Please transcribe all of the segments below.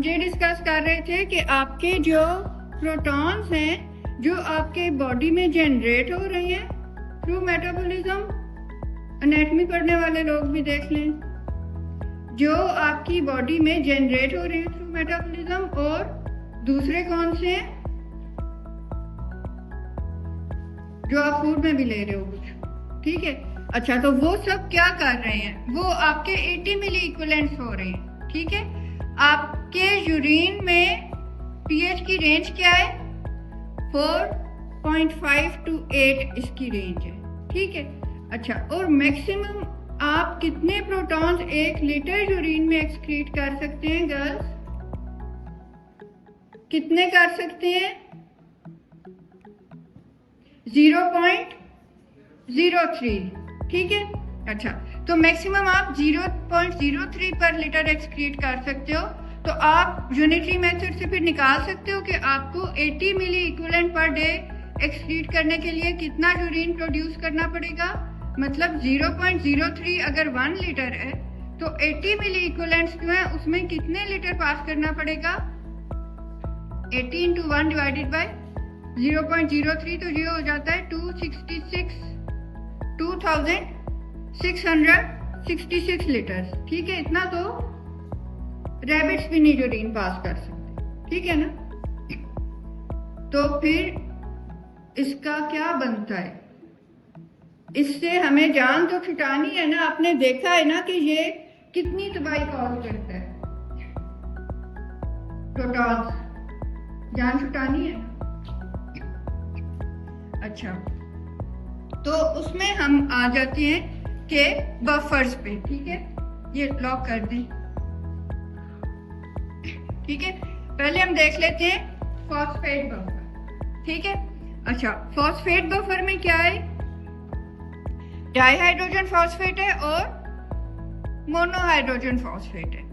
ये डिस्कस कर रहे थे कि आपके जो प्रोटॉन्स हैं जो आपके बॉडी में जनरेट हो रहे हैं थ्रू मेटाबॉलिज्म, एनाटॉमी पढ़ने वाले लोग भी देख लें, जो आपकी बॉडी में जनरेट हो रहे हैं थ्रू मेटाबॉलिज्म, और दूसरे कौन से हैं जो आप फूड में भी ले रहे हो कुछ, ठीक है। अच्छा, तो वो सब क्या कर रहे हैं, वो आपके 80 मिली इक्विवेलेंट्स हो रहे हैं, ठीक है। आपके यूरिन में पीएच की रेंज क्या है, 4.5 to 8 इसकी रेंज है, ठीक है। अच्छा, और मैक्सिमम आप कितने प्रोटॉन्स 1 लीटर यूरिन में एक्सक्रीट कर सकते हैं गर्ल्स, कितने कर सकते हैं? 0.03, ठीक है। अच्छा, तो मैक्सिमम आप 0.03 पर लीटर एक्सक्रीट कर सकते हो। तो आप यूनिटरी मेथड से फिर निकाल सकते हो कि आपको 80 मिली इक्विवेलेंट पर डे एक्सक्रीट करने के लिए कितना यूरिन प्रोड्यूस करना पड़ेगा। मतलब 0.03 अगर 1 लीटर है तो 80 मिली इक्विवेलेंट्स जो है उसमें कितने लीटर पास करना पड़ेगा, 80 into 1 डिवाइडेड बाय 0.03, तो ये हो जाता है 2666 लीटर, ठीक है। इतना तो रैबिट्स भी नहीं यूरिन पास कर सकते, ठीक है ना। तो फिर इसका क्या बनता है, इससे हमें जान तो छुटानी है ना। आपने देखा है ना कि ये कितनी तबाही कॉज करता है, प्रोटॉन्स, जान छुटानी है। अच्छा, तो उसमें हम आ जाते हैं कि बफर्स पे, ठीक है। ये लॉक कर दें, ठीक है। पहले हम देख लेते हैं फॉस्फेट बफर, ठीक है। अच्छा, फॉस्फेट बफर में क्या है, डाइहाइड्रोजन फॉस्फेट है और मोनोहाइड्रोजन फॉस्फेट है।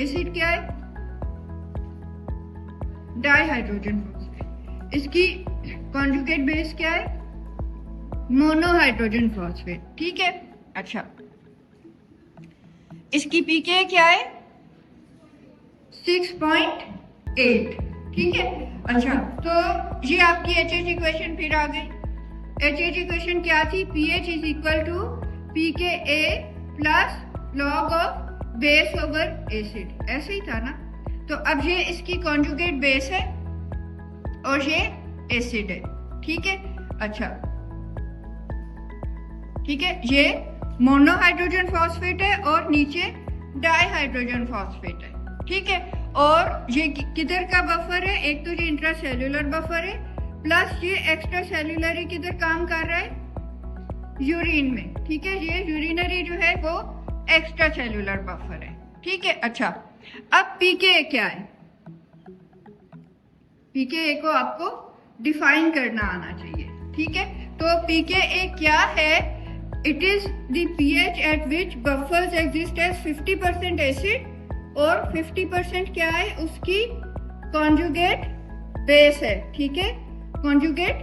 एसिड क्या है, डाइहाइड्रोजन फॉस्फेट। इसकी कॉन्जुगेट बेस क्या है, मोनोहाइड्रोजन फॉस्फेट, ठीक है। अच्छा, इसकी पीके क्या है, 6.8, ठीक है। अच्छा, तो ये आपकी एचएच इक्वेशन फिर आ गई। एचएच इक्वेशन क्या थी, pH is equal to pKa plus log of base over acid, ऐसे ही था ना। तो अब ये इसकी कॉन्जुगेट बेस है और ये एसिड है, ठीक है। अच्छा, ठीक है, ये मोनोहाइड्रोजन फॉस्फेट है और नीचे डाइहाइड्रोजन फॉस्फेट है, ठीक है। और ये किधर का बफर है, एक तो ये इंट्रासेल्यूलर बफर है प्लस ये एक्स्ट्रा सेल्यूलर किधर काम कर रहा है, यूरिन में, ठीक है। ये यूरिनरी जो है वो एक्स्ट्रा सेल्यूलर बफर है, ठीक है। अच्छा, अब पीके क्या है, पीके को आपको डिफाइन करना आना चाहिए, ठीक है। तो पीके क्या है, it is the pH at which buffers exist as 50% acid और 50% क्या है, उसकी कॉन्जुगेट बेस है, ठीक है, कॉन्जुगेट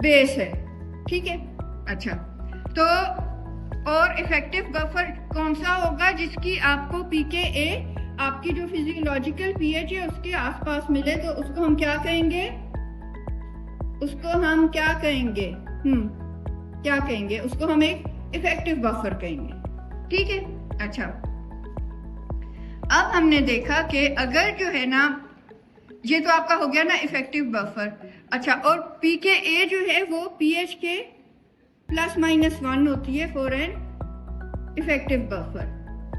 बेस है, ठीक है। अच्छा, तो और इफेक्टिव बफर कौन सा होगा, जिसकी आपको पीकेए आपकी जो फिजियोलॉजिकल पीएच है उसके आसपास मिले, तो उसको हम क्या कहेंगे, उसको हम क्या कहेंगे, क्या कहेंगे, उसको हम एक इफेक्टिव बफर कहेंगे, ठीक है। अच्छा, अब हमने देखा कि अगर जो है ना, ये तो आपका हो गया ना इफेक्टिव बफर। अच्छा, और पीकेए जो है वो पीएच के ±1 होती है फॉर एन इफेक्टिव बफर,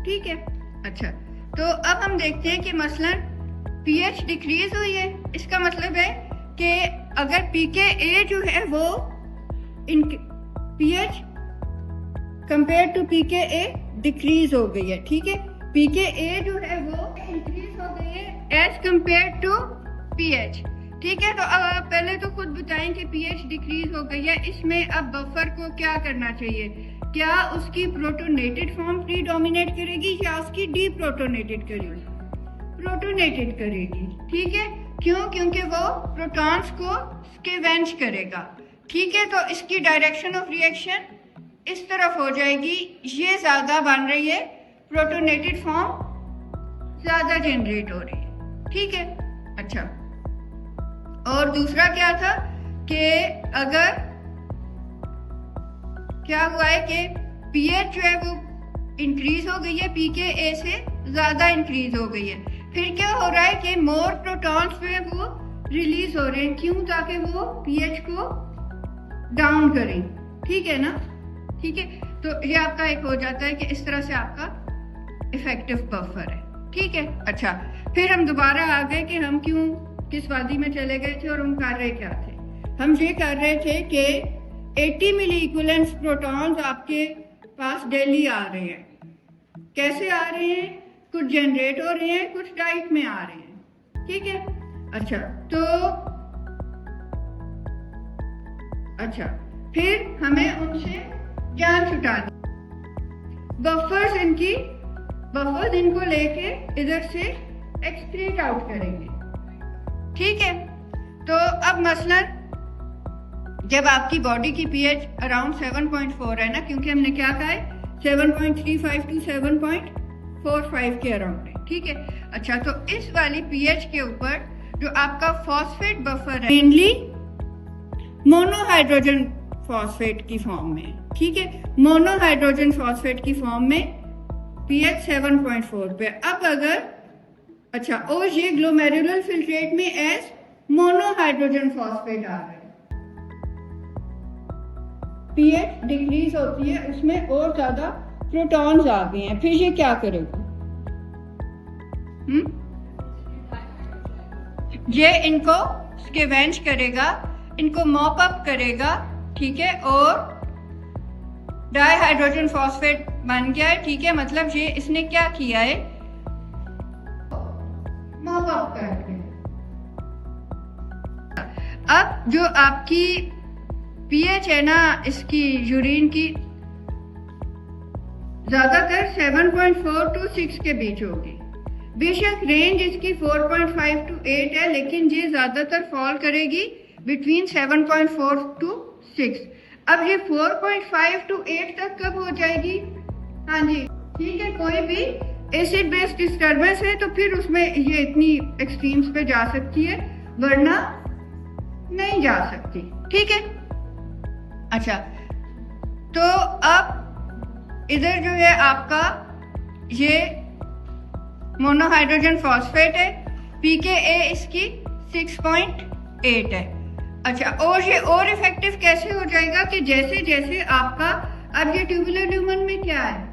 ठीक है। अच्छा, तो अब हम देखते हैं कि मसलन पीएच डिक्रीज हुई है, इसका मतलब है कि अगर पीकेए जो है वो इन pH compare to pKa decrease हो गई है, ठीक है। पीकेए जो है वो इंक्रीज हो गई है एज कंपेयर टू पीएच, ठीक है। तो अब पहले तो खुद बताएं कि पीएच डिक्रीज हो गई है, इसमें अब बफर को क्या करना चाहिए, क्या उसकी प्रोटोनेटेड फॉर्म प्रीडोमिनेट करेगी या उसकी डीप्रोटोनेटेड करेगी, प्रोटोनेटेड करेगी, ठीक है। क्यों, क्योंकि वो प्रोटॉन्स को स्केवेंज करेगा, ठीक है। तो इसकी डायरेक्शन ऑफ रिएक्शन इस तरफ हो जाएगी, ये ज्यादा बन रही है प्रोटोनेटेड फॉर्म ज्यादा जनरेट हो रही है। ठीक है, अच्छा। और दूसरा क्या था कि अगर क्या हुआ है कि पीएच जो है वो इंक्रीज हो गई है, पीके से ज्यादा इंक्रीज हो गई है, फिर क्या हो रहा है कि मोर प्रोटॉन्स जो है वो रिलीज हो रहे हैं। क्यों? ताकि वो पीएच को डाउन करें। ठीक है ना? ठीक है, तो ये आपका एक हो जाता है कि इस तरह से आपका इफेक्टिव बफर है। ठीक है, अच्छा। फिर हम दोबारा आ गए कि हम क्यों किस वादी में चले गए थे और हम कर रहे क्या थे। हम ये कर रहे थे कि 80 मिली इक्विवेलेंट प्रोटॉन्स आपके पास डेली आ रहे हैं। कैसे आ रहे हैं? कुछ जनरेट हो रहे हैं, कुछ डाइट में आ रहे हैं। ठीक है, अच्छा। तो अच्छा, फिर हमें उनसे जान छुटानी। बफर्स इनको लेके इधर से एक्सक्रीट आउट करेंगे। ठीक है, तो अब मसलन जब आपकी बॉडी की पीएच अराउंड 7.4 है ना, क्योंकि हमने क्या कहा है 7.35 टू 7.45 के अराउंड है। ठीक है, अच्छा। तो इस वाली पीएच के ऊपर जो आपका फॉस्फेट बफर है मेनली मोनोहाइड्रोजन फॉस्फेट की फॉर्म में। ठीक है, मोनोहाइड्रोजन फॉस्फेट की फॉर्म में पीएच 7.4 पे। अब अगर अच्छा, और ये ग्लोमेरुलर फिल्ट्रेट में एज मोनोहाइड्रोजन फॉस्फेट आ रहा है, पीएच डिक्रीज होती है, उसमें और ज्यादा प्रोटॉन्स आ गए हैं। फिर ये क्या करेगा? ये इनको स्केवेंज करेगा, इनको मॉप अप करेगा। ठीक है, और डाइहाइड्रोजन फॉस्फेट बन गया है। ठीक है, मतलब ये इसने क्या किया है, मॉप अप करके। अब जो आपकी पीएच है ना इसकी यूरिन की, ज्यादातर 7.4 टू 6 के बीच होगी। बेशक रेंज इसकी 4.5 टू 8 है, लेकिन ये ज्यादातर फॉल करेगी बिटवीन 7.4 टू 6। अब ये 4.5 टू 8 तक कब हो जाएगी? हाँ जी, ठीक है। कोई भी एसिड बेस डिस्टर्बेंस है तो फिर उसमें ये इतनी एक्सट्रीम्स पे जा सकती है, वरना नहीं जा सकती। ठीक है, अच्छा। तो अब इधर जो है आपका ये मोनोहाइड्रोजन फॉस्फेट है, पीके इसकी 6.8 है। अच्छा, और ये और इफेक्टिव कैसे हो जाएगा कि जैसे जैसे आपका, अब ये ट्यूबुलर ल्यूमन में क्या है,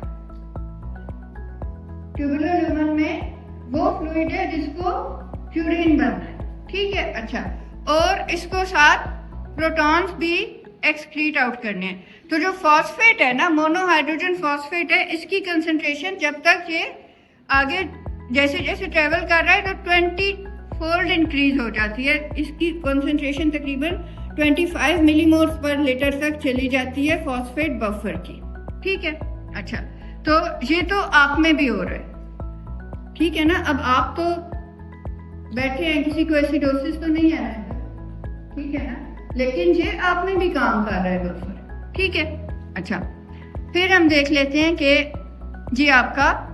ट्यूबुलर ल्यूमन में वो फ्लूइड है जिसको प्यूरिन बनना है। ठीक है, अच्छा। और इसको साथ प्रोटॉन्स भी एक्सक्रीट आउट करने हैं। तो जो फॉस्फेट है ना, मोनोहाइड्रोजन फॉस्फेट है, इसकी कंसंट्रेशन जब तक ये आगे जैसे जैसे ट्रेवल कर रहा है तो 20 फोल्ड इंक्रीज हो जाती है। इसकी कंसंट्रेशन तकरीबन 25 मिलीमोल पर लीटर तक चली जाती है फॉस्फेट बफर की। ठीक है, अच्छा। तो ये तो आप में भी हो रहा है। ठीक है ना, अब आप तो बैठे हैं, किसी को एसिडोसिस तो नहीं है ना, ठीक है ना, लेकिन ये आप में भी काम कर रहा है बफर। ठीक है, अच्छा। फिर हम देख लेते हैं कि जी आपका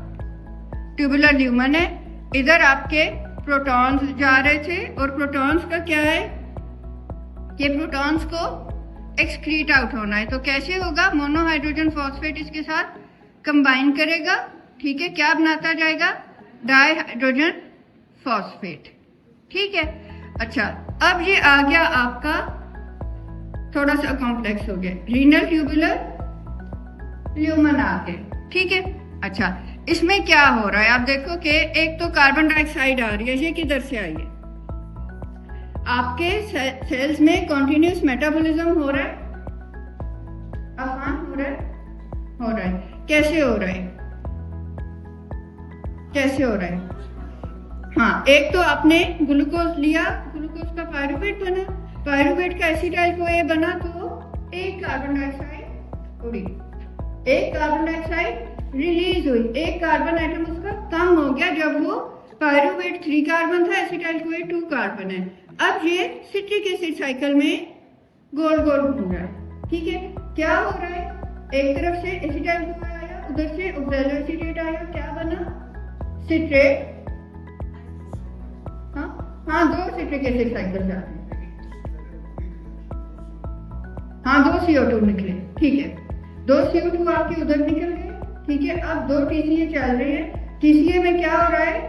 ट्यूबुलर ल्यूमन है, इधर आपके प्रोटॉन्स जा रहे थे, और प्रोटॉन्स का क्या है कि प्रोटॉन्स को एक्सक्रीट आउट होना है। तो कैसे होगा? मोनोहाइड्रोजन फॉस्फेट इसके साथ कंबाइन करेगा। ठीक है, क्या बनाता जाएगा? Dihydrogen phosphate. ठीक है, अच्छा। अब ये आ गया आपका थोड़ा सा कॉम्प्लेक्स हो गया, रीनल ट्यूबुलर ल्यूमन आ गए। ठीक है, अच्छा। इसमें क्या हो रहा है आप देखो कि एक तो कार्बन डाइऑक्साइड आ रही है, ये किधर से आई है? आपके सेल्स में कॉन्टिन्यूस मेटाबॉलिज्म हो रहा है, आसान हो रहा है, हो रहा है। कैसे हो रहा है? कैसे हो रहा है? हाँ, एक तो आपने ग्लूकोज लिया, ग्लूकोज का पायरुवेट बना, पायरुवेट का एसिटाइल CoA बना, तो एक कार्बन डाइऑक्साइड उड़ी, एक कार्बन डाइऑक्साइड रिलीज हुई, एक कार्बन एटम उसका कम हो गया। जब वो पायरुवेट 3 कार्बन था, एसिटाइल CoA 2 कार्बन है। अब ये सिट्रिक एसिड साइकिल में गोल गोल घूम रहा है। ठीक है, क्या हो रहा है? एक तरफ से एसिटाइल CoA आया, उधर से ऑक्सैलो एसीटेट आया, क्या बना? सिट्रेट हाँ 2 सिट्रिक एसिड साइकिल जा रहे हैं, हाँ 2 CO2 निकले, ठीक है 2 CO2 आपके उधर निकल गए, ठीक है। अब 2 TCA चल रहे हैं, TCA में क्या हो रहा है,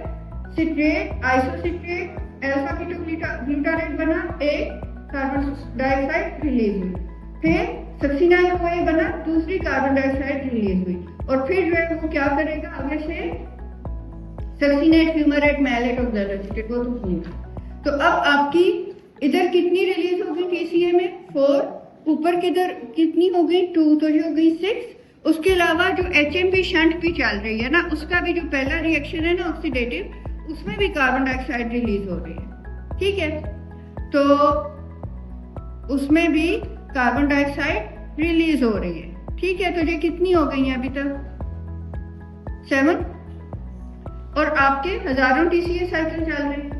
सिट्रेट आइसोसिट्रेट अल्फा कीटोग्लूटारेट बना, एक कार्बन डाइऑक्साइड रिलीज हुई, फिर सक्सिनाइल OA बना, दूसरी कार्बन डाइऑक्साइड रिलीज हुई, और फिर जो है वो क्या करेगा आगे से succinate fumarate malate of acetate वो तो सुनिए। तो अब आपकी इधर कितनी रिलीज होगी TCA में 4, ऊपर किधर कितनी हो गई 2, तो ये हो गई 6। उसके अलावा जो HMP शंट भी चल रही है ना, उसका भी जो पहला रिएक्शन है ना ऑक्सीडेटिव, उसमें भी कार्बन डाइऑक्साइड रिलीज हो रही है, ठीक है। तो उसमें भी कार्बन डाइऑक्साइड रिलीज हो रही है, ठीक है। तो ये कितनी हो गई है अभी तक 7, और आपके हजारों TCA साइकिल चल रहे हैं,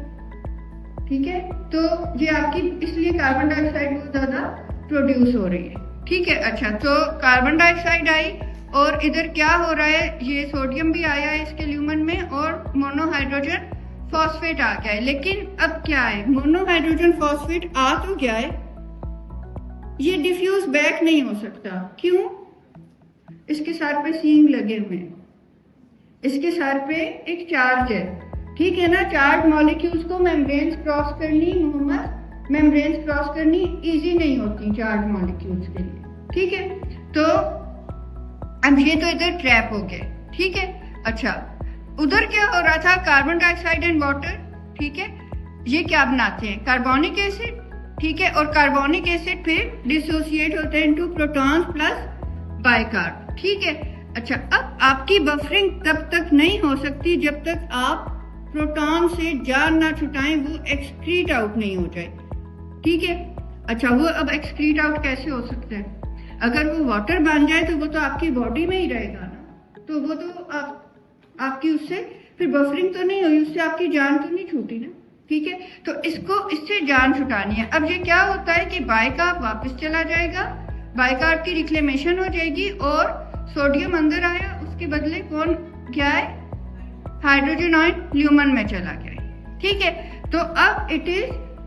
ठीक है। तो ये आपकी इसलिए कार्बन डाइऑक्साइड बहुत ज्यादा प्रोड्यूस हो रही है, ठीक है। अच्छा, तो कार्बन डाइऑक्साइड आई और इधर क्या हो रहा है, ये सोडियम भी आया है इसके ल्यूमन में और मोनोहाइड्रोजन फॉस्फेट आ गया है। लेकिन अब क्या है, मोनोहाइड्रोजन फॉस्फेट आ तो गया है, ये डिफ्यूज बैक नहीं हो सकता। क्यों? इसके सर पे सींग लगे हुए हैं, इसके सर पे एक चार्ज है, ठीक है ना। चार्ज मॉलिक्यूल्स को मेम्ब्रेन्स क्रॉस करनी, मोहम्मद मेम्ब्रेन्स क्रॉस करनी इजी नहीं होती चार्ज मॉलिक्यूल्स के लिए, ठीक है। तो अब ये तो इधर ट्रैप हो गए, ठीक है। अच्छा, उधर क्या हो रहा था, कार्बन डाइऑक्साइड एंड वाटर, ठीक है। ये क्या बनाते हैं, कार्बोनिक एसिड, ठीक है। और कार्बोनिक एसिड फिर डिसोसिएट होते हैं इनटू प्रोटॉन्स प्लस बाइकार्ब, ठीक है। अच्छा, अब आपकी बफरिंग तब तक नहीं हो सकती जब तक आप प्रोटॉन से जान ना छुटाएं, वो एक्सक्रीट आउट नहीं हो जाए, ठीक है। अच्छा, वो अब एक्सक्रीट आउट कैसे हो सकता है, अगर वो वाटर बन जाए तो वो तो आपकी बॉडी में ही रहेगा ना, तो वो तो आपकी उससे फिर बफरिंग तो नहीं हुई, उससे आपकी जान तो नहीं छूटी ना, ठीक है। तो इससे जान छुटानी है। अब ये क्या होता है कि बाइकार्ब वापस चला जाएगा, बाइकार्ब की रिक्लेमेशन हो जाएगी और सोडियम अंदर आया, उसके बदले कौन क्या है, हाइड्रोजन आयन ल्यूमन में चला गया है, ठीक है। तो अब it is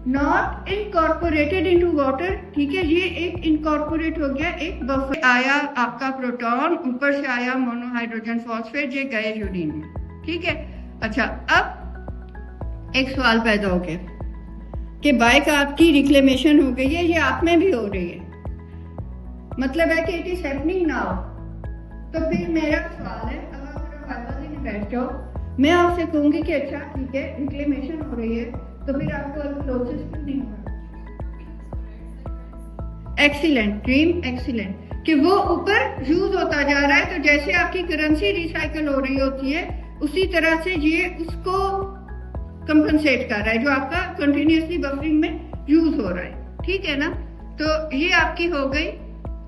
not incorporated into water, ठीक है। ये एक इनकॉर्पोरेट हो गया, एक बफर आया आपका प्रोटॉन, ऊपर से आया मोनोहाइड्रोजन फॉस्फेट, ये गए यूरिन में, ठीक है। अच्छा, अब एक सवाल पैदा हो गया कि बाइकार्ब की रिक्लेमेशन हो गई है, ये आप में भी हो रही है, मतलब है कि इट इज हैपनिंग नाउ। तो फिर मेरा सवाल है, अगर आप लेने बैठ जाओ, मैं आपसे कहूंगी कि अच्छा ठीक है रिक्लेमेशन हो रही है, तो फिर आपको अल्कोलोसिस क्यों नहीं हो रहा? एक्सीलेंट ड्रीम, एक्सीलेंट कि वो ऊपर यूज होता जा रहा है। तो जैसे आपकी करेंसी रिसाइकल हो रही होती है, उसी तरह से ये उसको कंपनसेट कर रहा है जो आपका कंटिन्यूसली बफरिंग में यूज हो रहा है, ठीक है ना। तो ये आपकी हो गई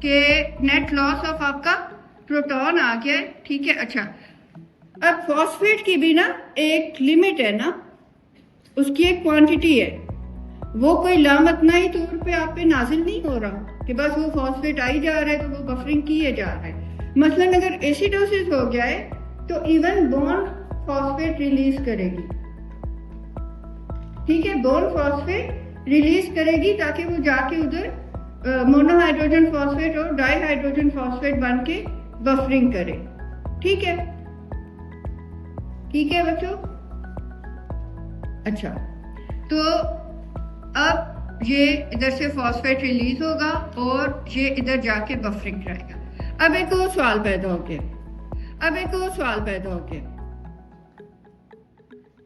कि नेट लॉस ऑफ आपका प्रोटॉन आ गया, ठीक है। अच्छा, अब फॉस्फेट की भी ना एक लिमिट है ना, उसकी एक क्वांटिटी है, वो कोई लामतनाई तौर पे आप पे नाजिल नहीं हो रहा कि बस वो फॉस्फेट आई जा रहा है तो वो बफरिंग किए जा रहा है। मसलन अगर एसिडोसिस हो गया है तो इवन बोन फॉस्फेट रिलीज करेगी, ठीक है, बोन फॉस्फेट रिलीज करेगी ताकि वो जाके उधर मोनोहाइड्रोजन फॉस्फेट और डाईहाइड्रोजन फॉस्फेट बन के बफरिंग करे, ठीक है, ठीक है बच्चों। अच्छा, तो अब ये इधर से फॉस्फेट रिलीज होगा और ये इधर जाके बफरिंग करेगा। अब एक और सवाल पैदा हो गया,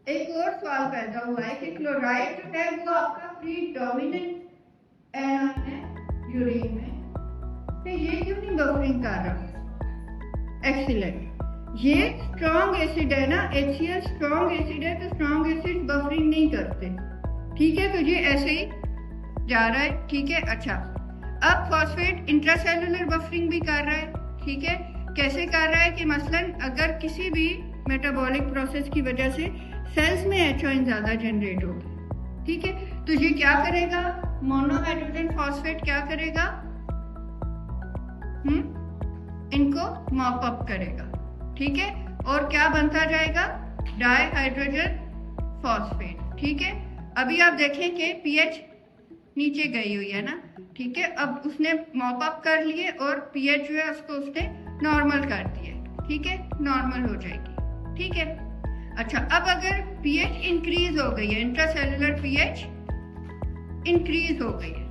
एक और सवाल पैदा हुआ है कि क्लोराइड जो है वो आपका प्रीडोमिनेंट एनायन है यूरेन में, तो ये क्यों नहीं बफरिंग कर रहा? एक्सीलेंट, ये स्ट्रॉन्ग एसिड है ना, HCl स्ट्रॉन्ग एसिड है, तो स्ट्रॉन्ग एसिड बफरिंग नहीं करते, ठीक है। तो ये ऐसे ही जा रहा है, ठीक है। अच्छा, अब फॉस्फेट इंट्रासेलुलर बफरिंग भी कर रहा है, ठीक है। कैसे कर रहा है कि मसलन अगर किसी भी मेटाबॉलिक प्रोसेस की वजह से सेल्स में H ज्यादा जनरेट होगी, ठीक है, तो ये क्या करेगा, मोनोहाइड्रोजन फॉस्फेट क्या करेगा, इनको मॉप अप करेगा, ठीक है, और क्या बनता जाएगा, डाईहाइड्रोजन फॉस्फेट, ठीक है। अभी आप देखें कि पीएच नीचे गई हुई है ना, ठीक है। अब उसने मॉप अप कर लिए और पीएच जो है उसको उसने नॉर्मल कर दिया, ठीक है, नॉर्मल हो जाएगी, ठीक है। अच्छा, अब अगर पीएच इंक्रीज हो गई है, इंट्रासेलुलर पीएच इंक्रीज हो गई है,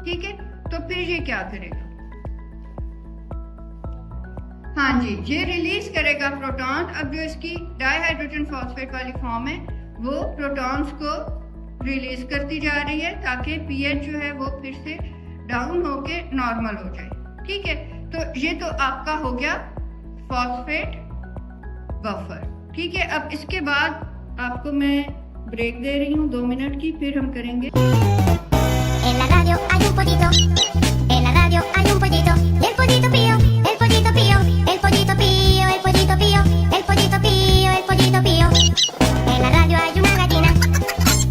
ठीक है, तो फिर ये क्या करेगा? हाँ जी, ये रिलीज करेगा प्रोटॉन। अब जो इसकी डाइहाइड्रोजन फॉस्फेट वाली फॉर्म है वो प्रोटॉन्स को रिलीज करती जा रही है ताकि पीएच जो है वो फिर से डाउन होके नॉर्मल हो जाए, ठीक है। तो ये तो आपका हो गया फॉस्फेट बफर, ठीक है। अब इसके बाद आपको मैं ब्रेक दे रही हूँ 2 मिनट की, फिर हम करेंगे। En la radio hay un pollito, en la radio hay un pollito, y el pollito pío, el pollito pío, el pollito pío, el pollito pío, el pollito pío, el pollito pío. En la radio hay una gallina,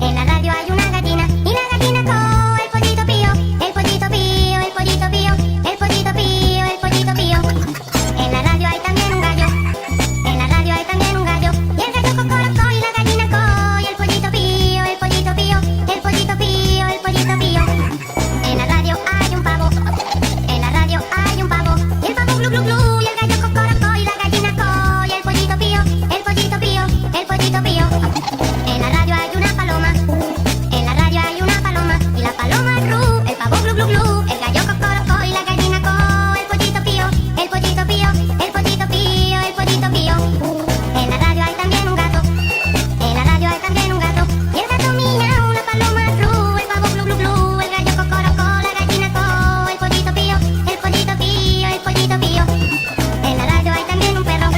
en la radio hay una gallina, y la gallina con el pollito pío, el pollito pío, el pollito pío, el pollito pío, el pollito pío. En la radio hay también un gallo, en la radio hay también un gallo, y el gallo cocorocó y la gallina co, y el pollito pío, el pollito pío, el pollito pío, el pollito pío. En la radio hay un pavo, en la radio hay un pavo, y el pavo glu glu glu, y el gallo cocorocó y la gallina co, y el pollito pío, el pollito pío, el pollito pío. En la radio hay una paloma, en la radio hay una paloma, y la paloma ru, el pavo glu glu glu, el gallo cocorocó y la gallina co, el pollito pío, el pollito pío, el pollito pío, el pollito pío. En la radio hay también un gato, en la radio hay también un gato, y el gato miau, la paloma ru, el pavo glu glu glu, el gallo cocorocó, la gallina co, el pollito pío, el pollito pío, el pollito pío. En la radio hay también un perro,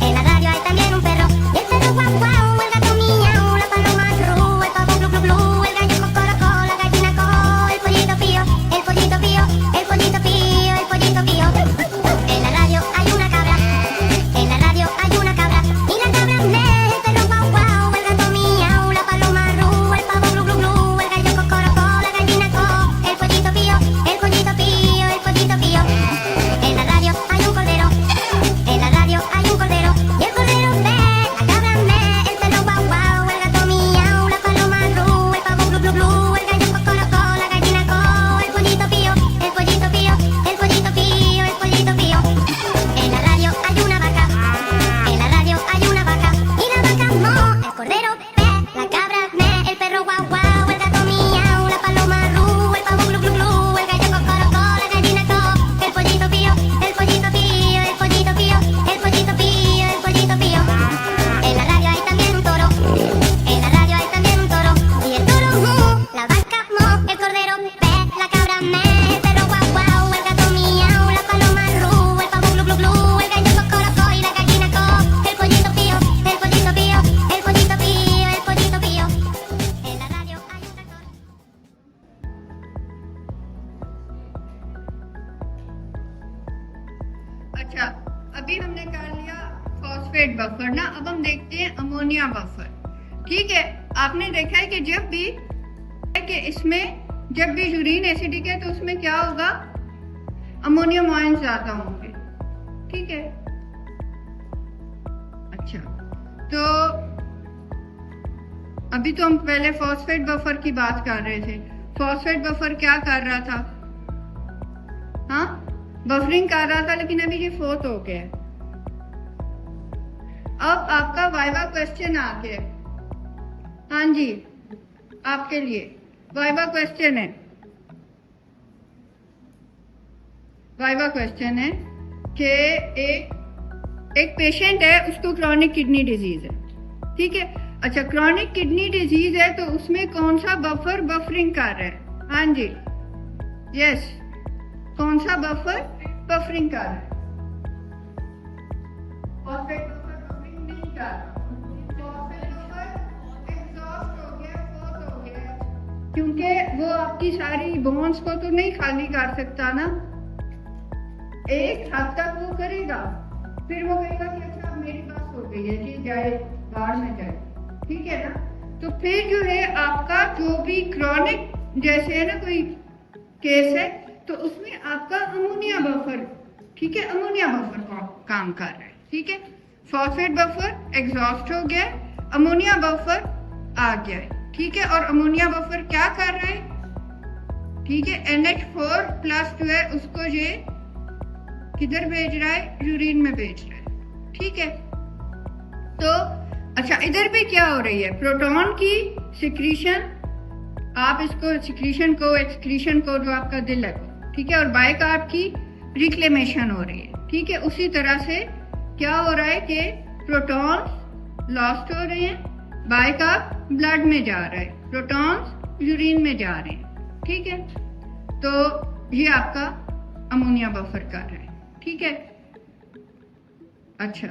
en la radio hay también un perro, y el perro guau guau, el gato miau, la paloma ru, el pavo glu glu glu, el gallo cocorocó, la gallina co, el pollito pío, el pollito pío, el pollito pío, el pollito pío. En la radio hay una cabra, en la radio hay una cabra, y la cabra me, el perro guau guau, el gato miau, la paloma ru, el pavo glu glu glu, el gallo cocorocó, la gallina co, el pollito pío, el pollito pío, el pollito pío. En la radio hay un cordero, en la radio hay un cordero, y el cordero me, la cabra me, el perro guau guau, el gato miau, la paloma ru, el pavo glu glu glu, el gallo cocorocó, la gallina co, el pollito pío, el pollito pío, el pollito pío, el pollito pío. En la radio hay una vaca, en la radio hay una vaca, y la vaca mo, el cordero pe, la cabra me, el perro guau guau, el gato miau, la paloma ru, el pavo glu glu glu, el gallo cocorocó, la gallina co, el pollito pío, el pollito pío, el pollito pío, el pollito pío, el pollito pío. En la radio hay también un toro, en la radio hay también un toro, y el toro mu, la vaca mo, el cordero pe, la cabra me, el perro guau guau, el gato miau, la paloma ru, el pavo glu glu glu, el gallo cocorocó y la gallina co, el pollito pío, el pollito pío, el pollito pío, el pollito pío. En la radio hay un tractor. अच्छा, अभी हमने कर लिया phosphate buffer ना, अब हम देखते हैं अमोनिया बफर, ठीक है। आपने देखा है कि जब भी इसमें जब भी यूरिन एसिडिक है तो उसमें क्या होगा, अमोनियम आयन ज्यादा होंगे, ठीक है। अच्छा, तो अभी तो हम पहले फॉस्फेट बफर की बात कर रहे थे। फॉस्फेट बफर क्या कर रहा था? हाँ, बफरिंग कर रहा था, लेकिन अभी ये फोर्थ हो गया है। अब आपका वाइवा क्वेश्चन आ गया। हाँ जी, आपके लिए वाइवा क्वेश्चन है। वाइवा क्वेश्चन है कि एक पेशेंट है, उसको क्रॉनिक किडनी डिजीज है, ठीक है। अच्छा, क्रॉनिक किडनी डिजीज है तो उसमें कौन सा बफर बफरिंग कर रहा है? हाँ जी, यस, कौन सा बफर बफरिंग कर रहा है? फॉस्फेट बफर बफरिंग नहीं कर रहा, फॉस्फेट बफर एग्जॉस्ट हो गया, फोर्थ हो गया, क्योंकि वो आपकी सारी बोन्स को तो नहीं खाली कर सकता ना, एक हद तक वो करेगा, फिर वो कहेगा कि अच्छा अब मेरी बात हो गई है कि जाए बाहर में जाए, ठीक है ना। तो फिर जो है आपका जो भी क्रॉनिक जैसे है ना कोई केस है तो उसमें आपका अमोनिया बफर, ठीक है, अमोनिया बफर काम कर रहा है, ठीक है। फॉस्फेट बफर एग्जॉस्ट हो गया, अमोनिया बफर आ गया है, ठीक है, और अमोनिया बफर क्या कर रहा है, ठीक है, NH4+ जो है उसको ये किधर भेज रहा है, यूरिन में भेज रहा है। ठीक है, तो अच्छा इधर पे क्या हो रही है, प्रोटॉन की सिक्रीशन, आप इसको सिक्रीशन को एक्सक्रीशन को जो आपका दिल है, ठीक है, और बाइकार्ब की रिक्लेमेशन हो रही है। ठीक है, उसी तरह से क्या हो रहा है कि प्रोटॉन्स लॉस्ट हो रहे हैं, बाइकार्ब ब्लड में जा रहा है, प्रोटॉन्स यूरिन में जा रहे हैं। ठीक है, तो ये आपका अमोनिया बफर कर रहा है। ठीक है, अच्छा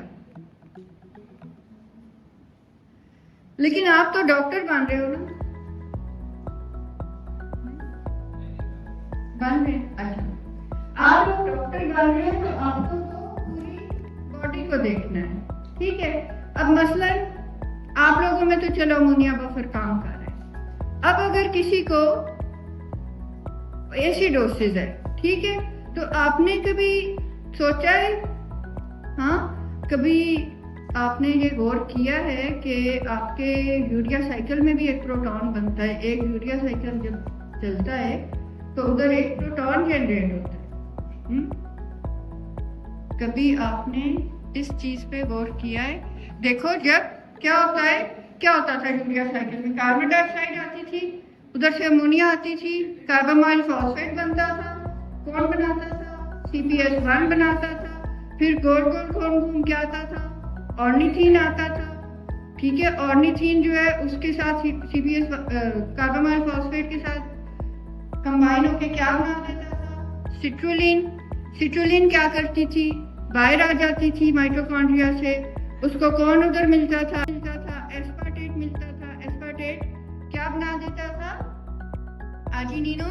लेकिन आप तो डॉक्टर बन रहे हो ना, बन रहे हैं। अच्छा आप लोग डॉक्टर बन रहे हैं तो आपको तो पूरी बॉडी को देखना है। ठीक है, अब मसलन आप लोगों में तो चलो अमोनिया बफर काम कर रहा है, अब अगर किसी को एसिडोसिस है, ठीक है, तो आपने कभी सोचा है, हाँ कभी आपने ये गौर किया है कि आपके यूरिया साइकिल में भी एक प्रोटॉन बनता है, एक यूरिया साइकिल जब चलता है तो उधर एक प्रोटॉन जनरेट होता है। कभी आपने इस चीज पे गौर किया है? देखो जब क्या होता था यूरिया साइकिल में, कार्बन डाइऑक्साइड आती थी, उधर से अमोनिया आती थी, कार्बामाइल फॉस्फेट बनता था, कौन बनाता था, CPS1 बनाता था, फिर गोल गोल कौन घूम के आता था, ऑर्निथीन आता था। ठीक है, ऑर्निथीन जो है उसके साथ CPS कार्बामाइल फॉस्फेट के साथ कंबाइन होके क्या बना देता था, सिट्रुलिन क्या करती थी, बाहर आ जाती थी माइटोकॉन्ड्रिया से, उसको कौन उधर मिलता था, एस्पार्टेट मिलता था, एस्पार्टेट क्या बना देता था, आर्जिनिनो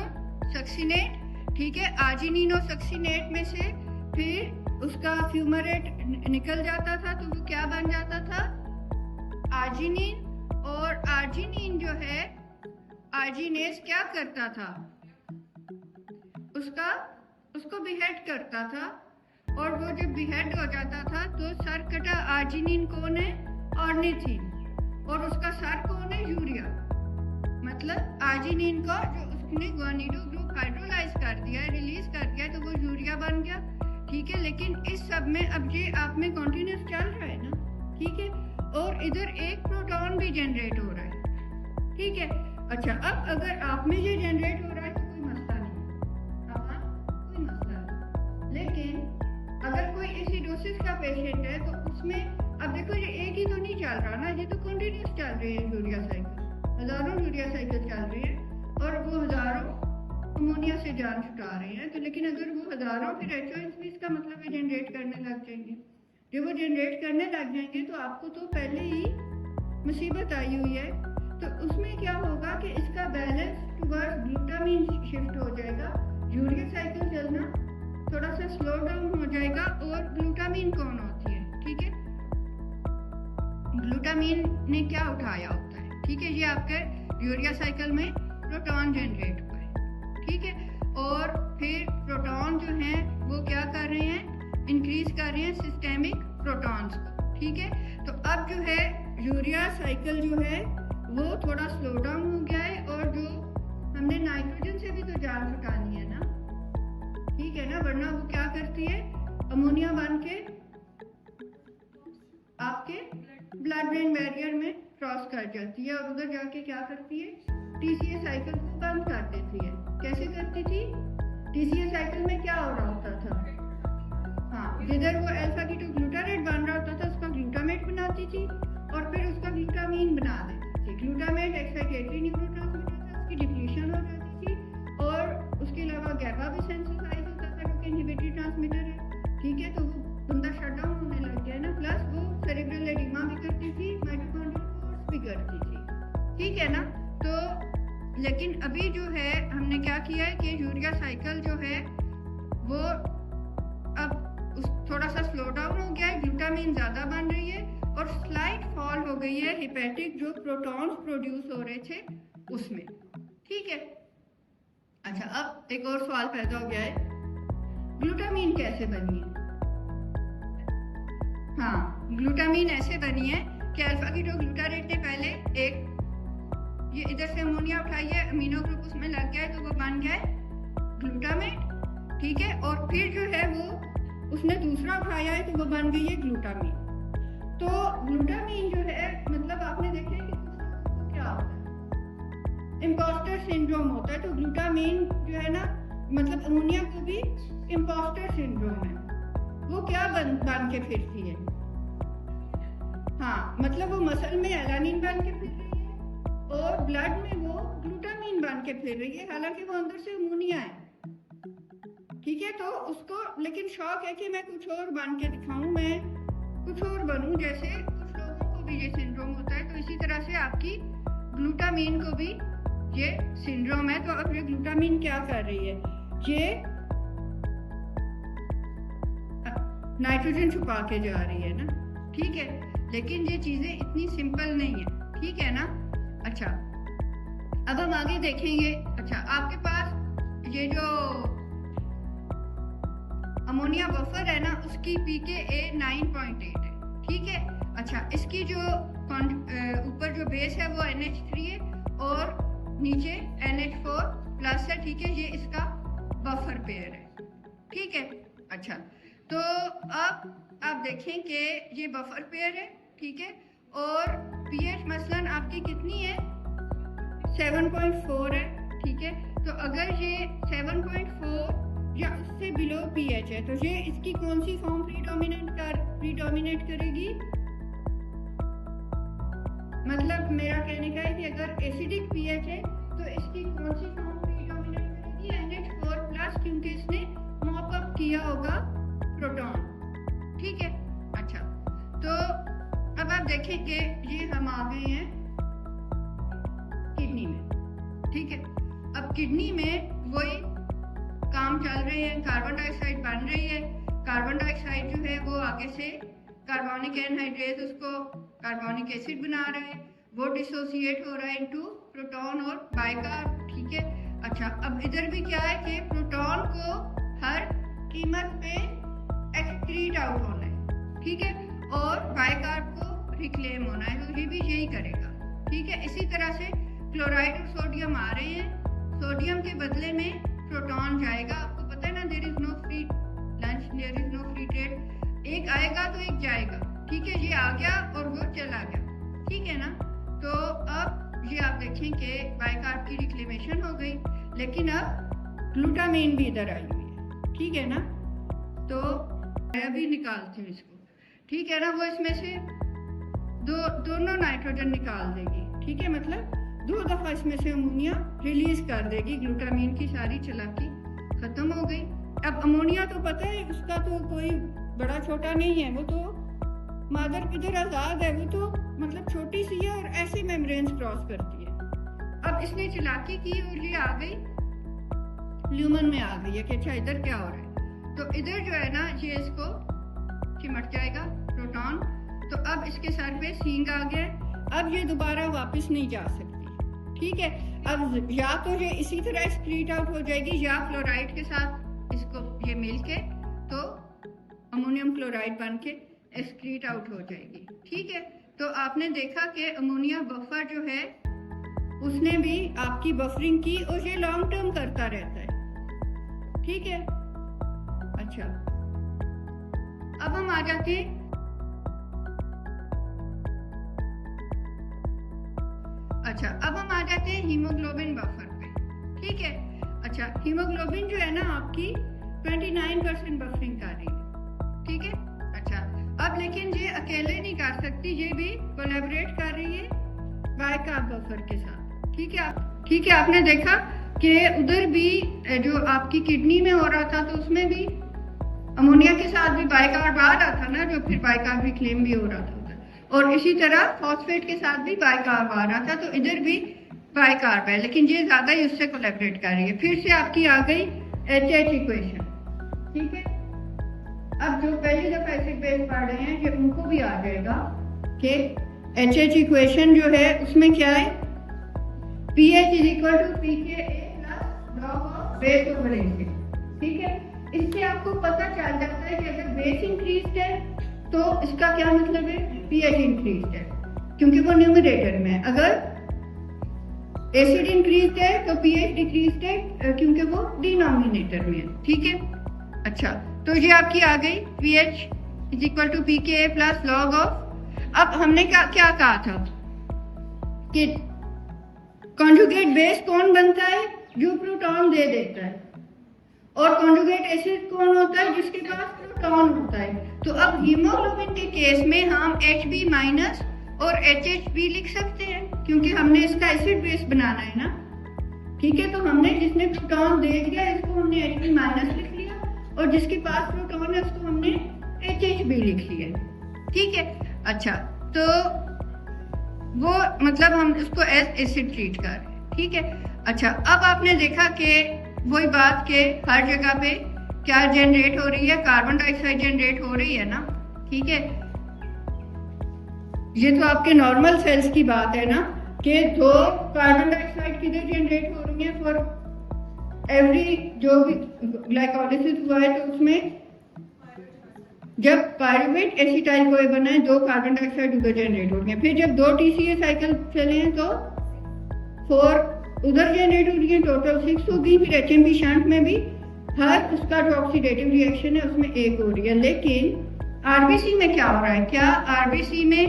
सक्सिनेट। ठीक है, आर्जिनिनो सक्सिनेट में से फिर उसका फ्यूमरेट निकल जाता था तो वो क्या बन जाता था, आर्जिनिन। और आर्जिनिन जो है, आर्जिनेस क्या करता था, उसको बिहेड करता था, और वो जब बिहेड हो जाता था तो सर कटा आर्जिनिन कौन है, ऑर्निथीन, और उसका सर कौन है, यूरिया। मतलब आर्जिनिन को जो उसने ग्वानिडो ग्रुप हाइड्रोलाइज कर दिया है, रिलीज कर दिया है, तो वो यूरिया बन गया। ठीक है, लेकिन इस सब में अब ये आप में कॉन्टिन्यूस चल रहा है ना, ठीक है, और इधर एक प्रोटॉन भी जनरेट हो रहा है। ठीक है, अच्छा अब अगर आप में ये जनरेट हो रहा है तो कोई मसला नहीं, कोई मसला नहीं, लेकिन अगर कोई एसिडोसिस का पेशेंट है तो उसमें अब देखो ये एक ही तो नहीं चल रहा ना, ये तो कंटिन्यूस चल रही है यूरिया साइकिल, हजारों यूरिया साइकिल चल रही है, और वो हजारों अमोनिया से जान छुटा रहे हैं। तो लेकिन अगर वो हजारों फिर HOS भी इसका मतलब है जनरेट करने लग जाएंगे, जब वो जनरेट करने लग जाएंगे तो आपको तो पहले ही मुसीबत आई हुई है, तो उसमें क्या होगा कि इसका बैलेंस टुवर्ड्स ग्लूटामीन शिफ्ट हो जाएगा, यूरिया साइकिल चलना थोड़ा सा स्लो डाउन हो जाएगा। और ग्लूटामीन कौन होती है, ठीक है, ग्लूटामीन ने क्या उठाया होता है, ठीक है, ये आपके यूरिया साइकिल में प्रोटॉन जनरेट हुआ है। ठीक है, और फिर प्रोटॉन जो हैं वो क्या कर रहे हैं, इंक्रीज कर रहे हैं सिस्टेमिक प्रोटॉन्स को। ठीक है, तो अब जो है यूरिया साइकिल जो है वो थोड़ा स्लो डाउन हो गया है, और जो हमने नाइट्रोजन से भी तो जान छुटानी है ना, ठीक है ना, वरना वो क्या करती है, अमोनिया बन के आपके ब्लड ब्रेन बैरियर में क्रॉस कर जाती है, और उधर जाके क्या करती है, TCA साइकिल को बंद कर देती है। कैसे करती थी, TCA साइकिल में क्या हो रहा होता था, हाँ जिधर वो अल्फा कीटोग्लूटारेट बन रहा होता था उसका ग्लूटामेट बनाती थी, और फिर उसका ग्लूटामीन बना देती थी। ग्लूटामेट एक्साइटेटरी न्यूरोट्रांसमीटर था, उसकी डिप्लीशन हो जाती थी, और उसके अलावा गैबा भी सेंसिटाइज होता था क्योंकि इनहिबिटरी ट्रांसमीटर है। ठीक है, तो वो बंदा शट डाउन होने लग गया ना, प्लस वो सेरेब्रल एडिमा भी करती थी, माइटोकॉन्ड्रियल कोर्स भी करती थी। ठीक है ना, तो लेकिन अभी जो है हमने क्या किया है कि यूरिया साइकिल जो है वो अब थोड़ा सा स्लो डाउन हो गया है, ग्लूटामीन ज्यादा बन रही है, और स्लाइट फॉल हो गई है हेपेटिक जो प्रोटॉन्स प्रोड्यूस हो रहे थे उसमें। ठीक है, अच्छा अब एक और सवाल पैदा हो गया है, ग्लूटामीन कैसे बनी है? हाँ, ग्लूटामीन ऐसे बनी है कि अल्फा कीटोग्लूटारेट ने पहले एक ये इधर से अमोनिया उठाइए, अमीनो ग्रुप उसमें लग गया है तो वो बन गया है ग्लूटामेट, ठीक है। और फिर जो है वो उसने दूसरा उठाया है तो वो बन गई है ग्लूटामीन। तो ग्लूटामीन जो है मतलब आपने देखा है कि क्या होता है, इम्पोस्टर सिंड्रोम होता है। तो ग्लूटामीन जो है ना मतलब अमोनिया को भी इम्पोस्टर सिंड्रोम है, वो क्या बन के फिरती है, हाँ मतलब वो मसल में एलानिन बन के फिर रही है और ब्लड में वो ग्लूटामीन बन के फिर रही है, हालांकि वो अंदर से अमोनिया है, ठीक है। तो उसको लेकिन शौक है कि मैं कुछ और बन के दिखाऊं, मैं कुछ और बनूं, जैसे कुछ लोगों को भी ये सिंड्रोम होता है। तो इसी तरह से आपकी ग्लूटामीन को भी ये सिंड्रोम है। तो अब ये ग्लूटामीन क्या कर रही है, ये नाइट्रोजन छुपा के जा रही है ना, ठीक है। लेकिन ये चीजें इतनी सिंपल नहीं है, ठीक है ना। अच्छा अब हम आगे देखेंगे। अच्छा आपके पास ये जो अमोनिया बफर है ना उसकी pKa 9.8 है, ठीक है। अच्छा इसकी जो ऊपर जो बेस है वो NH3 है और नीचे NH4 प्लस है, ठीक है। ये इसका बफर पेयर है, ठीक है। अच्छा तो अब आप देखें कि ये बफर पेयर है, ठीक है। और pH मसलन आपकी कितनी है, 7.4 है, ठीक है। तो अगर ये 7.4 या उससे बिलो pH है तो ये इसकी कौन सी फॉर्म प्रीडोमिनेट करेगी, मतलब मेरा कहने का है कि अगर एसिडिक pH है तो इसकी कौन सी फॉर्म प्रीडोमिनेट करेगी, NH4 प्लस, क्योंकि इसने मॉप अप किया होगा प्रोटॉन, ठीक है। अच्छा तो अब आप देखेंगे ये हम आ गए हैं किडनी में, ठीक है। अब किडनी में वही काम चल रहे हैं, कार्बन डाइऑक्साइड बन रही है। कार्बन डाइऑक्साइड जो है वो आगे से कार्बोनिक एनहाइड्रेट उसको कार्बोनिक एसिड बना रहा है, वो डिसोसिएट हो रहा है इनटू प्रोटॉन और बाइकार्ब, ठीक है। अच्छा अब इधर भी क्या है कि प्रोटॉन को हर कीमत पे एक्सक्रीट आउट होना है, ठीक है, और बाइकार्ब को रिक्लेम होना है, तो ये भी यही करेगा, ठीक है। इसी तरह से क्लोराइड और सोडियम आ रहे हैं, सोडियम के बदले में प्रोटॉन जाएगा। आपको पता है ना, there is no free lunch, there is no free trade, एक आएगा तो एक जाएगा, ठीक है। ये आ गया और वो चला गया, ठीक है ना। तो अब ये आप देखें कि बाइकार्ब की रिक्लेमेशन हो गई, लेकिन अब ग्लूटामीन भी इधर आई हुई है, ठीक है ना। तो अभी निकालती हूँ इसको, ठीक है ना। वो इसमें से दोनों नाइट्रोजन निकाल देगी, ठीक है, मतलब 2 दफा इसमें से अमोनिया रिलीज कर देगी, ग्लूटामीन की सारी चालाकी खत्म हो गई। अब अमोनिया तो पता है उसका तो कोई बड़ा छोटा नहीं है, वो तो मादर किधर आजाद है, वो तो मतलब छोटी सी है और ऐसे मेम्ब्रेन्स क्रॉस करती है। अब इसने चालाकी की और ये आ गई ल्यूमन में आ गई है कि अच्छा इधर क्या हो रहा है। तो इधर जो है ना ये इसको चिमट जाएगा प्रोटॉन, तो अब इसके सर पे सींग आ गया, अब ये दोबारा वापस नहीं जा सकती, ठीक है। अब या तो ये इसी तरह एक्सक्रीट आउट हो जाएगी या क्लोराइड के साथ इसको ये मिल के तो अमोनियम क्लोराइड बन के एक्सक्रीट आउट हो जाएगी, ठीक है। तो आपने देखा कि अमोनिया बफर जो है उसने भी आपकी बफरिंग की और ये लॉन्ग टर्म करता रहता है, ठीक है। अच्छा अब हम आ जाते हैं हीमोग्लोबिन बफर पे, ठीक है। अच्छा हीमोग्लोबिन जो है ना आपकी 29% बफरिंग कर रही है, ठीक है। अच्छा अब लेकिन ये अकेले नहीं कर सकती, ये भी कोलैबोरेट कर रही है बाइकार्ब बफर के साथ, ठीक है। ठीक है, आपने देखा कि उधर भी जो आपकी किडनी में हो रहा था तो उसमें भी अमोनिया के साथ भी बाइकार्ब आ रहा था ना, जो फिर बाइकार्ब रिक्लेम भी हो रहा था उधर, और इसी तरह फॉस्फेट के साथ भी बाइकार्ब आ रहा था, तो इधर भी बाइकार्ब है, लेकिन ये ज्यादा ही उससे कोलैबोरेट कर रही है। फिर से आपकी आ गई HH इक्वेशन, ठीक है। अब जो पहली दफा एसिड बेस पढ़ रहे हैं ये उनको भी आ जाएगा कि HH इक्वेशन जो है उसमें क्या है, pH is equal to pKa plus log of base over acid, ठीक है। इससे आपको पता चल जाता है कि अगर बेस इंक्रीज्ड है तो इसका क्या मतलब है, pH इंक्रीज्ड है, क्योंकि वो न्यूमरेटर में है। अगर एसिड इंक्रीज है तो पीएच डिक्रीज है क्योंकि वो डिनोमिनेटर में है, ठीक है। अच्छा, तो ये आपकी आ गई pH is equal to pKa plus log of. अब हमने क्या कहा था कि कॉन्जुगेट बेस कौन बनता है? जो प्रोटॉन दे देता है। और कॉन्जुगेट एसिड कौन होता है? जिसके पास प्रोटॉन होता है। तो अब हीमोग्लोबिन के केस में हम Hb माइनस और HHB लिख सकते हैं क्योंकि हमने इसका एसिड बेस बनाना है ना, ठीक है। तो हमने जिसने प्रोटॉन दे दिया इसको हमने Hb माइनस लिख लिया और जिसके पास प्रोटॉन है उसको हमने HHB लिख लिया, ठीक है। अच्छा, तो वो मतलब हम उसको एज एसिड ट्रीट कर रहे हैं, ठीक है। अच्छा, अब आपने देखा कि वही बात के हर जगह पे क्या जनरेट हो रही है? कार्बन डाइऑक्साइड जनरेट हो रही है ना, ठीक है। ये तो आपके नॉर्मल सेल्स की बात है ना कि दो कार्बन डाइऑक्साइड किधर जनरेट हो रही है फॉर एवरी जो भी ग्लाइकोलाइसिस हुआ है तो उसमें जब पायरुवेट एसिटाइल कोए बना है दो कार्बन डाइऑक्साइड उधर जनरेट हो रही है। फिर जब दो टीसीए साइकिल चले हैं तो 4 उधर जनरेट हो रही है, टोटल 6 होगी। फिर एचएमबी शंट में भी हर उसका जो ऑक्सीडेटिव रिएक्शन है उसमें 1 हो रही है। लेकिन आरबीसी में क्या हो रहा है? क्या आरबीसी में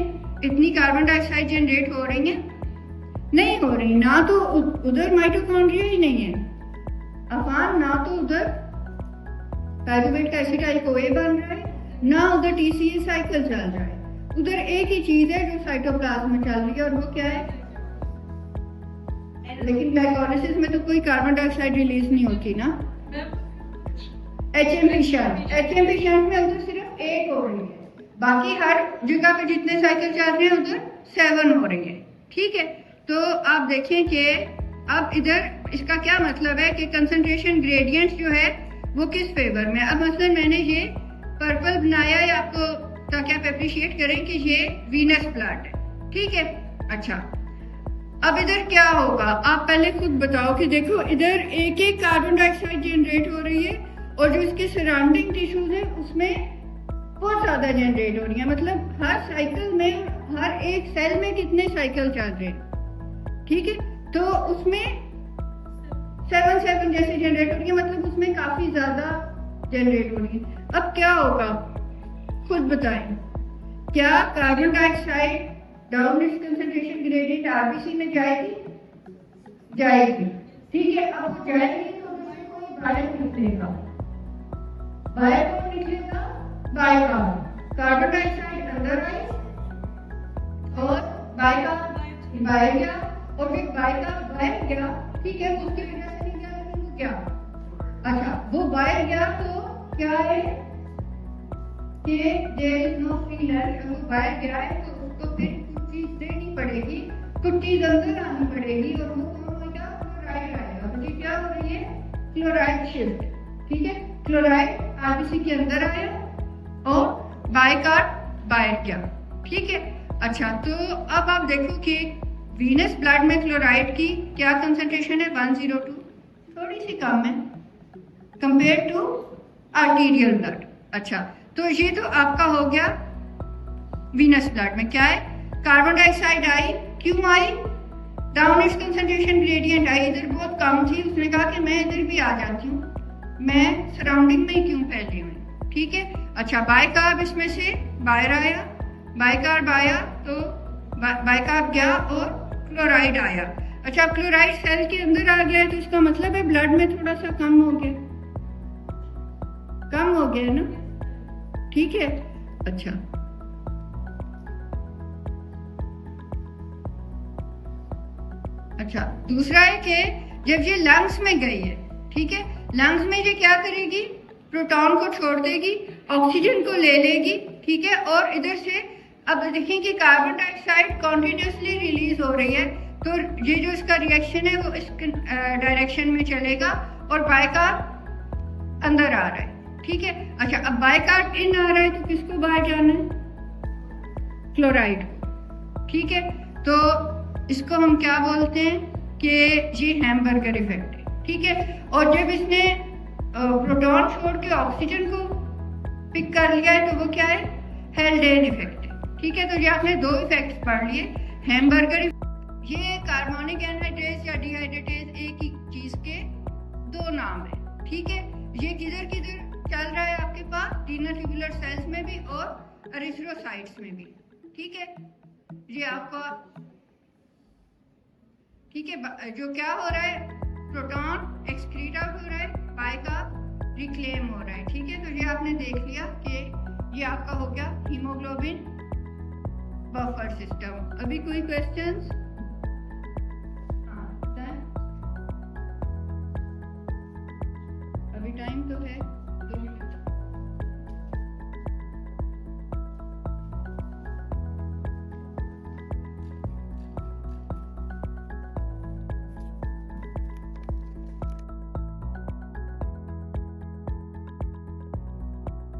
इतनी कार्बन डाइऑक्साइड जनरेट हो रही है? नहीं हो रही। ना तो उधर माइटोकॉन्ड्रिया ही नहीं है अफान, ना तो उधर पायरुवेट का एसिटाइल कोए बन रहा है, ना उधर टीसीए साइकिल चल रहा है। उधर एक ही चीज है जो साइटोप्लाज्म में चल रही है और वो क्या है? लेकिन ग्लाइकोलाइसिस में तो कोई कार्बन डाइऑक्साइड रिलीज नहीं होती ना। एचएमबी शंट में उधर सिर्फ 1 हो रही है, बाकी हर जगह पे जितने साइकिल चल रहे हैं उधर 7 हो रही है, ठीक है। तो आप देखें कि अब इधर इसका क्या मतलब है कि कंसंट्रेशन ग्रेडियंट जो है वो किस फेवर में। अब मसलन मैंने ये पर्पल बनाया है आपको ताकि आप अप्रिशिएट करें कि ये वीनस ब्लड है, ठीक है। अच्छा, अब इधर क्या होगा? आप पहले खुद बताओ कि देखो इधर एक कार्बन डाइऑक्साइड जनरेट हो रही है और जो इसके सराउंडिंग टिश्यूज है उसमें बहुत ज्यादा जनरेट हो रही है। मतलब हर साइकिल में हर एक सेल में कितने साइकिल चल रहे हैं, ठीक है। तो उसमें 7 जैसे जनरेट हो रही है, मतलब उसमें काफी ज्यादा जनरेट हो रही है। अब क्या होगा खुद बताएं? क्या carbon dioxide down concentration gradient RBC में जाएगी? जाएगी, ठीक है। अब वो जाएगी तो उसमें कोई बायर निकलेगा। बायर कौन निकलेगा? बायकार्ब। कार्बन डाइऑक्साइड अंदर आई और बायकार्ब बाहर गया और फिर बायकार्ब बाहर गया, ठीक है। उसकी वजह से नहीं गया, लेकिन वो क्या? अच्छा, वो बाहर गया तो क्या है कि there is no free land. वो बाहर गया है तो उसको फिर कुछ चीज देनी पड़ेगी, कुछ चीज अंदर आनी पड़ेगी और वो कौन होगा? क्लोराइड आएगा। तो ये क्या हो रही है? क्लोराइड शिफ्ट, ठीक है। क्लोराइड आरबीसी के अंदर आया और बायकार्ब बाहर गया, ठीक है। अच्छा, तो अब आप देखो कि वीनस ब्लड में क्लोराइड की क्या कंसंट्रेशन है? 102, थोड़ी सी कम है कंपेयर टू आर्टीरियल ब्लड। अच्छा, तो ये तो आपका हो गया वीनस ब्लड में क्या है? कार्बन डाइऑक्साइड आई, क्यों आई? डाउन इस कंसंट्रेशन ग्रेडियंट आई, इधर बहुत कम थी, उसने कहा कि मैं इधर भी आ जाती हूँ, मैं सराउंडिंग में ही क्यों फैली हूँ, ठीक है। अच्छा, बायकार्ब इसमें से बाहर आया, बायकार्ब आया तो बायकार्ब गया और क्लोराइड आया। अच्छा, क्लोराइड सेल के अंदर आ गया तो इसका मतलब है ब्लड में थोड़ा सा कम हो गया, कम हो गया ना, ठीक है। अच्छा, अच्छा, दूसरा है कि जब ये लंग्स में गई है, ठीक है, लंग्स में ये क्या करेगी? प्रोटॉन को छोड़ देगी, ऑक्सीजन को ले लेगी, ठीक है। और इधर से अब देखें कि कार्बन डाइऑक्साइड कॉन्टिन्यूसली रिलीज हो रही है, तो ये जो इसका रिएक्शन है वो इस डायरेक्शन में चलेगा और बायकार्ब अंदर आ रहा है, ठीक है। अच्छा, अब बायकार्ब इन आ रहा है तो किसको बाहर जाना है? क्लोराइड, ठीक है। तो इसको हम क्या बोलते हैं कि ये हैमबर्गर इफेक्ट है, ठीक है। और जब इसने प्रोटॉन छोड़ के ऑक्सीजन को पिक कर लिया है तो वो क्या है? हेल्डेन इफेक्ट है, ठीक है। तो ये आपने 2 इफेक्ट्स पढ़ लिए, हैमबर्गर ये कार्बोनिक एनहाइड्रेस या डिहाइड्रेटेस एक ही चीज के दो नाम है, ठीक है। ये किधर किधर चल रहा है आपके पास, रीनल ट्यूबुलर सेल्स में भी और एरिथ्रोसाइट्स में भी, ठीक है। ये आपका, ठीक है, जो क्या हो रहा है, प्रोटॉन एक्सक्रीट आउट हो रहा है, पाई का रिक्लेम हो रहा है, ठीक है। तो ये आपने देख लिया कि ये आपका हो गया हीमोग्लोबिन बफर सिस्टम। अभी कोई क्वेश्चंस? अभी टाइम तो है 2 मिनट।